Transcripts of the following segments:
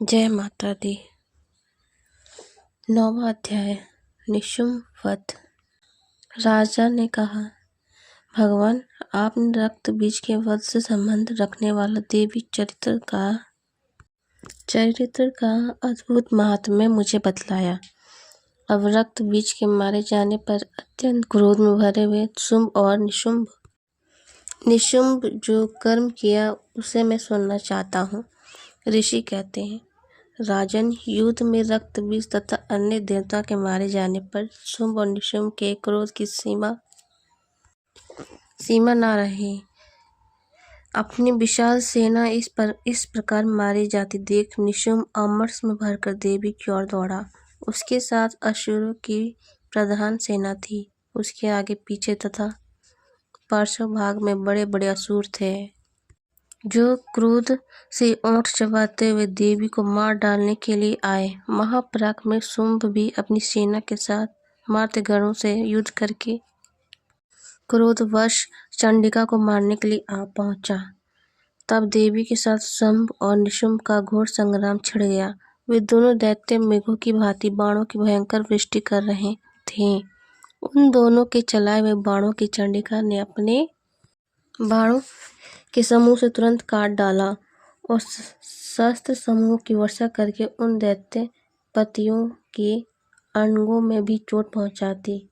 जय माता दी। 9वां अध्याय निशुम्भ वध। राजा ने कहा, भगवान, आपने रक्त बीज के वध से संबंध रखने वाला देवी चरित्र का अद्भुत महात्म्य मुझे बतलाया। अब रक्त बीज के मारे जाने पर अत्यंत क्रोध में भरे हुए शुंभ और निशुम्भ जो कर्म किया उसे मैं सुनना चाहता हूँ। ऋषि कहते हैं, राजन, युद्ध में रक्त बीज तथा अन्य देवता के मारे जाने पर शुंभ और निशुम्भ के क्रोध की सीमा न रही। अपनी विशाल सेना इस प्रकार मारी जाती देख निशुम्भ अमरस में भरकर देवी की ओर दौड़ा। उसके साथ असुरों की प्रधान सेना थी। उसके आगे पीछे तथा पार्श्व भाग में बड़े बड़े असुर थे, जो क्रोध से ओंठ चबाते हुए देवी को मार डालने के लिए आए। महापराक्रमी शुंभ भी अपनी सेना के साथ मार्तगणों से युद्ध करके क्रोधवश चंडिका को मारने के लिए आ पहुंचा। तब देवी के साथ शुंभ और निशुम्भ का घोर संग्राम छिड़ गया। वे दोनों दैत्य मेघों की भांति बाणों की भयंकर वृष्टि कर रहे थे। उन दोनों के चलाए हुए बाणों की चंडिका ने अपने बाणों के समूह से तुरंत काट डाला और शस्त्र समूह की वर्षा करके उन दैत्य पतियों के अंगों में भी चोट पहुंचाती।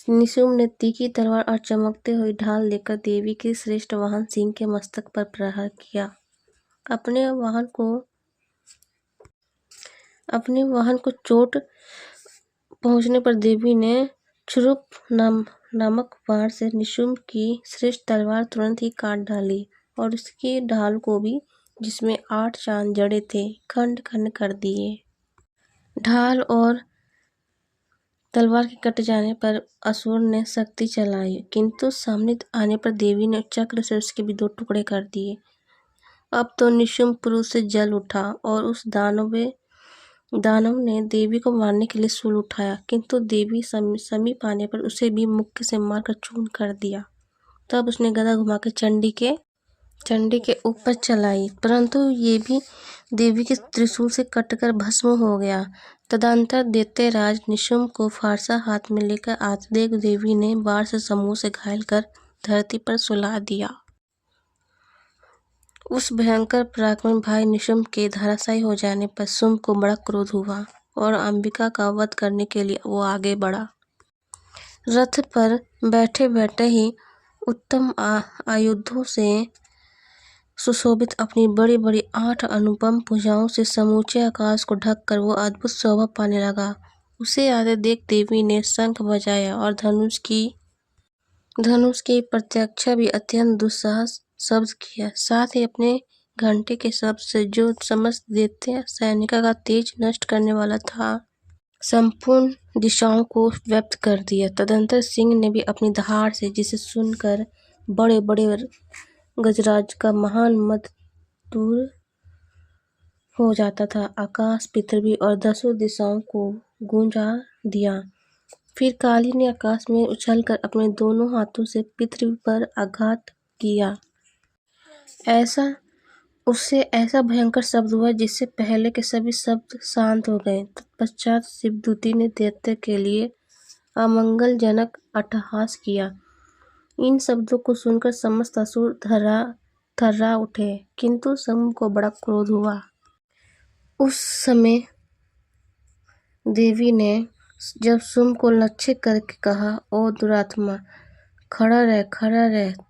निशुम्भ ने तीखी तलवार और चमकते हुए ढाल लेकर देवी के श्रेष्ठ वाहन सिंह के मस्तक पर प्रहार किया। अपने वाहन को चोट पहुंचने पर देवी ने क्षुरुप नामक बाण से निशुम्भ की श्रेष्ठ तलवार तुरंत ही काट डाली और उसकी ढाल को भी, जिसमें 8 चांद जड़े थे, खंड खंड कर दिए। ढाल और तलवार के कट जाने पर असुर ने शक्ति चलाई, किंतु सामने आने पर देवी ने चक्र से उसके भी 2 टुकड़े कर दिए। अब तो निशुम्भ पुरुष से जल उठा और उस दानव ने देवी को मारने के लिए शूल उठाया, किंतु देवी समीप आने पर उसे भी मुक्के से मारकर चूर्ण कर दिया। तब उसने गदा घुमाकर चंडी के ऊपर चलाई, परंतु ये भी देवी के त्रिशूल से कटकर भस्म हो गया। तदंतर दैत्यराज निशुम्भ को फारसा हाथ में लेकर आते देख देवी ने बाण से समूह से घायल कर धरती पर सुला दिया। उस भयंकर पराक्रमी भाई निशुम्भ के धराशायी हो जाने पर शुंभ को बड़ा क्रोध हुआ और अंबिका का वध करने के लिए वो आगे बढ़ा। रथ पर बैठे बैठे ही उत्तम आयुधों से सुशोभित अपनी बड़ी बड़ी 8 अनुपम भुजाओं से समूचे आकाश को ढककर वो अद्भुत शोभा पाने लगा। उसे आते देख देवी ने शंख बजाया और धनुष की प्रत्यक्षा भी अत्यंत दुस्साहस शब्द किया। साथ ही अपने घंटे के शब्द से, जो समस्त दैत्य सैनिका का तेज नष्ट करने वाला था, संपूर्ण दिशाओं को व्याप्त कर दिया। तदंतर सिंह ने भी अपनी दहाड़ से, जिसे सुनकर बड़े बड़े गजराज का महान मद दूर हो जाता था, आकाश, पृथ्वी और 10 दिशाओं को गूंजा दिया। फिर काली ने आकाश में उछलकर अपने दोनों हाथों से पृथ्वी पर आघात किया। उससे ऐसा भयंकर शब्द हुआ जिससे पहले के सभी शब्द शांत हो गए। तत्पश्चात शिवदूती ने दैत्य के लिए अमंगलजनक अट्टहास किया। इन शब्दों को सुनकर समस्त असुर थर्रा उठे, किंतु शुंभ को बड़ा क्रोध हुआ। उस समय देवी ने जब शुंभ को लक्ष्य करके कहा, ओ दुरात्मा, खड़ा रह।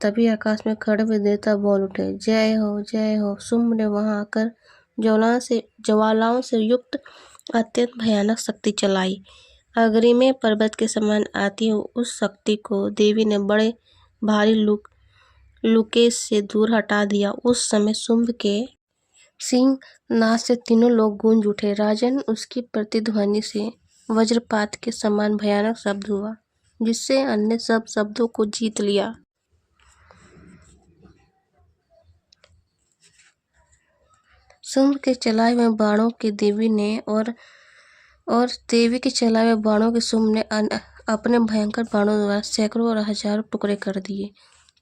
तभी आकाश में खड़े हुए देवता बोल उठे, जय हो जय हो। शुंभ ने वहां आकर ज्वालाओं से युक्त अत्यंत भयानक शक्ति चलाई। अग्निमय पर्वत के समान आती हो उस शक्ति को देवी ने बड़े भारी लुकेश से दूर हटा दिया। उस समय शुंभ के सिंह नाद से तीनों लोग गूंज उठे। राजन, उसकी प्रतिध्वनि से वज्रपात के समान भयानक शब्द हुआ, जिससे अन्य सब शब्दों को जीत लिया। शुंभ के चलाए हुए बाणों के देवी ने और देवी के चलाए हुए बाणों के शुंभ ने अपने भयंकर बाणों द्वारा सैकड़ों और हजारों टुकड़े कर दिए।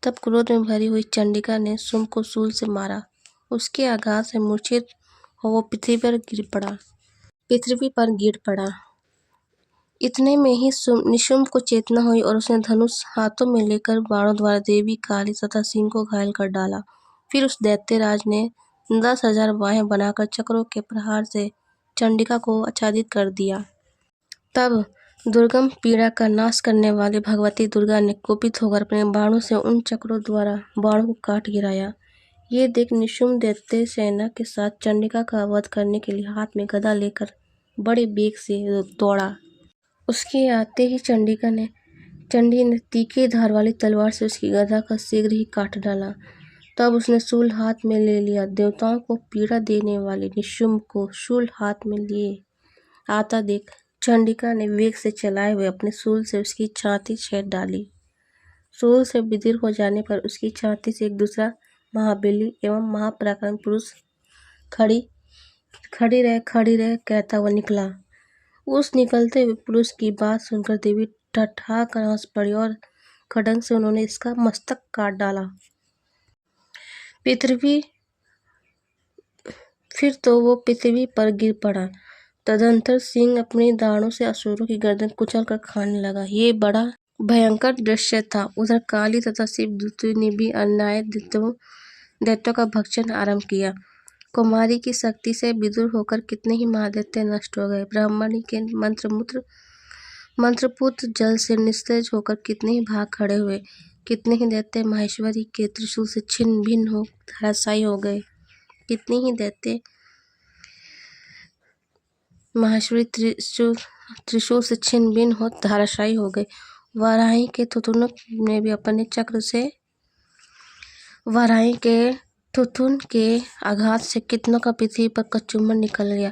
तब क्रोध में भरी हुई चंडिका ने शुंभ को शूल से मारा। उसके आघात से मूर्छित और वो पृथ्वी पर गिर पड़ा। इतने में ही निशुम्भ को चेतना हुई और उसने धनुष हाथों में लेकर बाणों द्वारा देवी, काली तथा सिंह को घायल कर डाला। फिर उस दैत्यराज ने 10,000 बाहें बनाकर चक्रों के प्रहार से चंडिका को आच्छादित कर दिया। तब दुर्गम पीड़ा का नाश करने वाली भगवती दुर्गा ने कुपित होकर अपने बाणों से उन चक्रों द्वारा बाणों को काट गिराया। ये देख निशुम्भ दैत्य सेना के साथ चंडिका का वध करने के लिए हाथ में गदा लेकर बड़े बेग से दौड़ा। उसके आते ही चंडी ने तीखे धार वाली तलवार से उसकी गदा का शीघ्र ही काट डाला। तब उसने शूल हाथ में ले लिया। देवताओं को पीड़ा देने वाले निशुम्भ को शूल हाथ में लिए आता देख चंडिका ने वेग से चलाए हुए अपने शूल से उसकी छाती छेद डाली। शूल से विदीर्ण हो जाने पर उसकी छाती से एक दूसरा महाबली एवं महापराक्रमी पुरुष खड़ी रह कहता हुआ निकला। उस निकलते हुए पुरुष की बात सुनकर देवी ठठा कर हंस पड़ी और खड्ग से उन्होंने इसका मस्तक काट डाला। फिर तो वो पृथ्वी पर गिर पड़ा। तदंतर सिंह अपने दांतों से असुरों की गर्दन कुचल कर खाने लगा। ये बड़ा भयंकर दृश्य था। उधर काली तथा शिव दूतों ने भी अन्याय दैत्यों का भक्षण आरंभ किया। कुमारी की शक्ति से विदुर होकर कितने ही महादैत्य नष्ट हो गए। ब्राह्मणी के मंत्रपुत्र जल से निस्तेज होकर कितने ही भाग खड़े हुए। कितने ही दैत्य माहेश्वरी के त्रिशूल से छिन्न भिन्न हो धराशायी हो गए। कितने ही दैत्य माहेश्वरी त्रिशूल से छिन्न भिन्न हो धराशायी हो गए। वाराही के थुथुन के आघात से कितनों का पृथ्वी पर कचूमर निकल गया।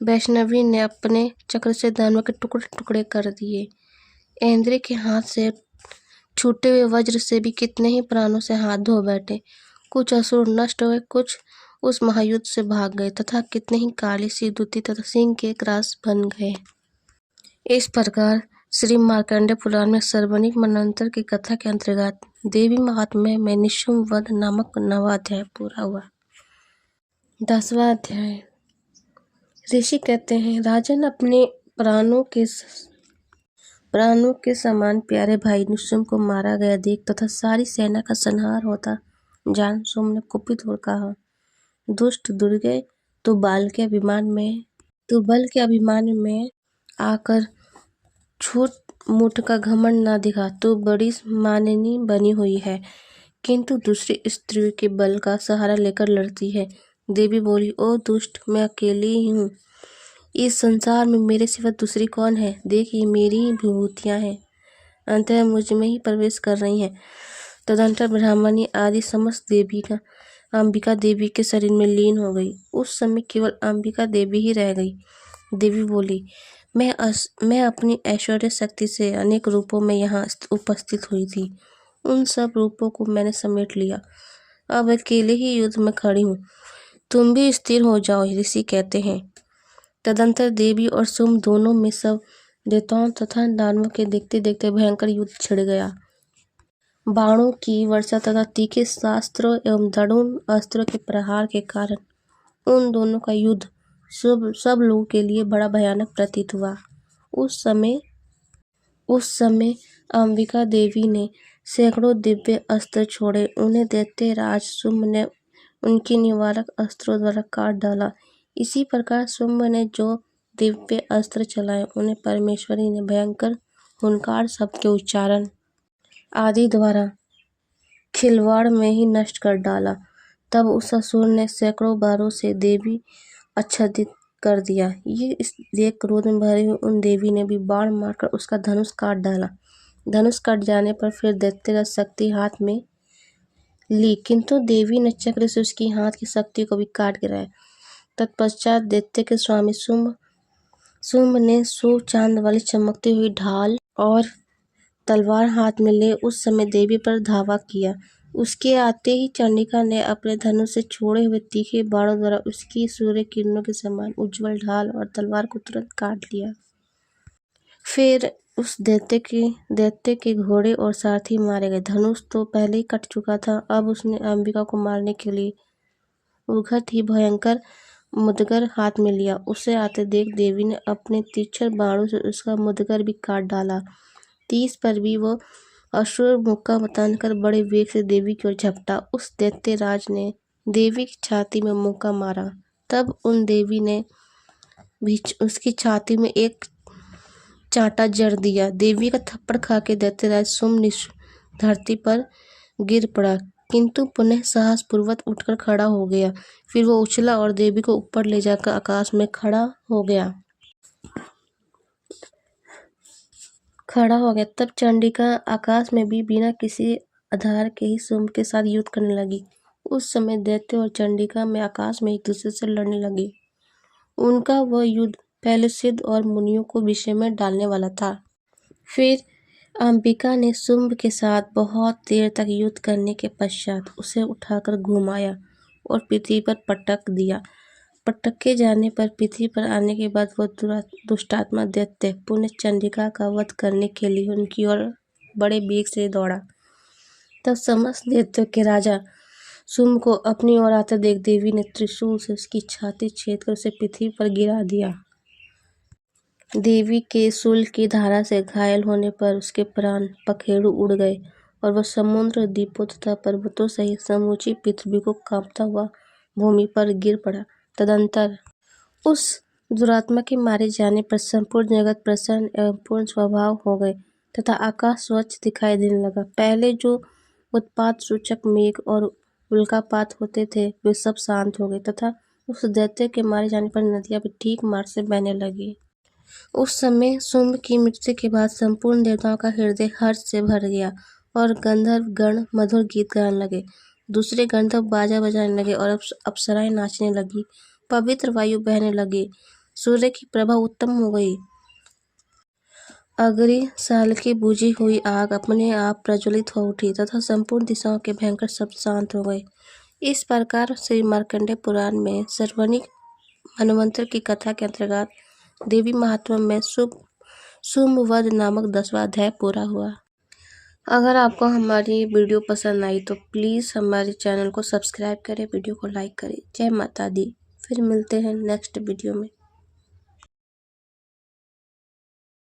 वैष्णवी ने अपने चक्र से दानवों के टुकड़े टुकड़े कर दिए। इंद्र के हाथ से छूटे हुए वज्र से भी कितने ही प्राणों से हाथ धो बैठे। कुछ असुर नष्ट हुए, कुछ उस महायुद्ध से भाग गए तथा कितने ही काली शिवदूती तथा सिंह के ग्रास बन गए। इस प्रकार श्री मार्कंडेय पुराण में सर्वनिक मनवंतर की कथा के अंतर्गत देवी महात्म्य में निशुम्भ वध नामक 9वां अध्याय पूरा हुआ। 10वां अध्याय। ऋषि कहते हैं, राजन, अपने प्राणों के समान प्यारे भाई निशुम्भ को मारा गया देख तथा सारी सेना का संहार होता जान शुम्भ ने कुपित होकर कहा, दुष्ट दुर्गे, तू बल के अभिमान में आकर छूट मूठ का घमंड न दिखा। तू बड़ी माननी बनी हुई है, किंतु दूसरी स्त्रियों के बल का सहारा लेकर लड़ती है। देवी बोली, ओ दुष्ट, मैं अकेली ही हूँ। इस संसार में मेरे सिवा दूसरी कौन है? देख, ये मेरी विभूतियाँ हैं, अंततः मुझ में ही प्रवेश कर रही हैं। तदंतर ब्राह्मणी आदि समस्त देवी का अंबिका देवी के शरीर में लीन हो गई। उस समय केवल अंबिका देवी ही रह गई। देवी बोली, मैं अपनी ऐश्वर्य शक्ति से अनेक रूपों में यहाँ उपस्थित हुई थी। उन सब रूपों को मैंने समेट लिया। अब अकेले ही युद्ध में खड़ी हूँ। तुम भी स्थिर हो जाओ, ऋषि कहते हैं। तदंतर देवी और शुम्भ दोनों में सब देवताओं तथा दानवों के देखते देखते भयंकर युद्ध छिड़ गया। बाणों की वर्षा तथा तीखे शास्त्रों एवं दृढ़ अस्त्रों के प्रहार के कारण उन दोनों का युद्ध सब लोगों के लिए बड़ा भयानक प्रतीत हुआ। उस समय अंबिका देवी ने सैकड़ों दिव्य अस्त्र छोड़े। उन्हें दैत्य राज शुम्भ ने उनके निवारक अस्त्रों द्वारा काट डाला। इसी प्रकार शुम्भ ने जो दिव्य अस्त्र चलाए, उन्हें परमेश्वरी ने भयंकर हुंकार शब्द के उच्चारण आदि द्वारा खिलवाड़ में ही नष्ट कर डाला। तब उस असुर ने सैकड़ों बारों से देवी आच्छादित कर दिया। ये इस देख क्रोध में भरी हुई उन देवी ने भी बाण मारकर उसका धनुष काट डाला। धनुष कट जाने पर फिर दैत्यराज शक्ति हाथ में ली, किंतु देवी ने चक्र से उसकी हाथ की शक्ति को भी काट गिराया। तत्पश्चात दैत्य के स्वामी शुम्भ ने शुभ चांद वाली चमकती हुई ढाल और तलवार हाथ में ले उस समय देवी पर धावा किया। उसके आते ही चंडिका ने अपने धनुष से छोड़े हुए तीखे बाणों द्वारा उसकी सूर्य किरणों के समान उज्ज्वल ढाल और तलवार को तुरंत काट लिया। फिर उस दैत्य के घोड़े और सारथी मारे गए। धनुष तो पहले ही कट चुका था। अब उसने अंबिका को मारने के लिए उद्यत ही भयंकर मुदगर हाथ में लिया। उसे आते देख देवी ने अपने तीक्ष्ण बाणों से उसका मुदगर भी काट डाला। तीस पर भी वो असुर मुक्का तानकर बड़े वेग से देवी की ओर झपटा। उस दैत्य राज ने देवी की छाती में मुक्का मारा। तब उन देवी ने भी उसकी छाती में एक चांटा जड़ दिया। देवी का थप्पड़ खा के दैत्यराज सुम धरती पर गिर पड़ा, किंतु पुनः साहस पूर्वक उठकर खड़ा हो गया। फिर वो उछला और देवी को ऊपर ले जाकर आकाश में खड़ा हो गया। तब चंडिका आकाश में भी बिना किसी आधार के ही सुम के साथ युद्ध करने लगी। उस समय दैत्य और चंडिका में आकाश में एक दूसरे से लड़ने लगे। उनका वह युद्ध पहले सिद्ध और मुनियों को विषय में डालने वाला था। फिर अंबिका ने शुंभ के साथ बहुत देर तक युद्ध करने के पश्चात उसे उठाकर घुमाया और पृथ्वी पर पटक दिया। पटके जाने पर पृथ्वी पर आने के बाद वह दुष्टात्मा दैत्य पुनः चंडिका का वध करने के लिए उनकी ओर बड़े वेग से दौड़ा। तब समस्त दैत्यों के राजा शुंभ को अपनी ओर आते देख देवी ने त्रिशूल से उसकी छाती छेद कर उसे पृथ्वी पर गिरा दिया। देवी के शूल की धारा से घायल होने पर उसके प्राण पखेरु उड़ गए और वह समुद्र, द्वीपों तथा पर्वतों सहित समूची पृथ्वी को कांपता हुआ भूमि पर गिर पड़ा। तदंतर उस दुरात्मा के मारे जाने पर संपूर्ण जगत प्रसन्न एवं पूर्ण स्वभाव हो गए तथा आकाश स्वच्छ दिखाई देने लगा। पहले जो उत्पात सूचक मेघ और उल्कापात होते थे वे सब शांत हो गए तथा उस दैत्य के मारे जाने पर नदियां भी ठीक मार्ग से बहने लगी। उस समय शुंभ की मृत्यु के बाद संपूर्ण देवताओं का हृदय हर्ष से भर गया और गंधर्व गण मधुर गीत गाने लगे। दूसरे गंधर्व बाजा बजाने लगे और अप्सराएं नाचने लगी। पवित्र वायु बहने लगी। सूर्य की प्रभा उत्तम हो गई। अग्नि साल की बुझी हुई आग अपने आप प्रज्वलित हो उठी तथा संपूर्ण दिशाओं के भयंकर शब्द शांत हो गए। इस प्रकार श्री मार्कंडेय पुराण में सर्वनिक मनवंतर की कथा के अंतर्गत देवी महात्म्य में शुंभ वध नामक 10वां अध्याय पूरा हुआ। अगर आपको हमारी वीडियो पसंद आई तो प्लीज़ हमारे चैनल को सब्सक्राइब करें, वीडियो को लाइक करें। जय माता दी। फिर मिलते हैं नेक्स्ट वीडियो में।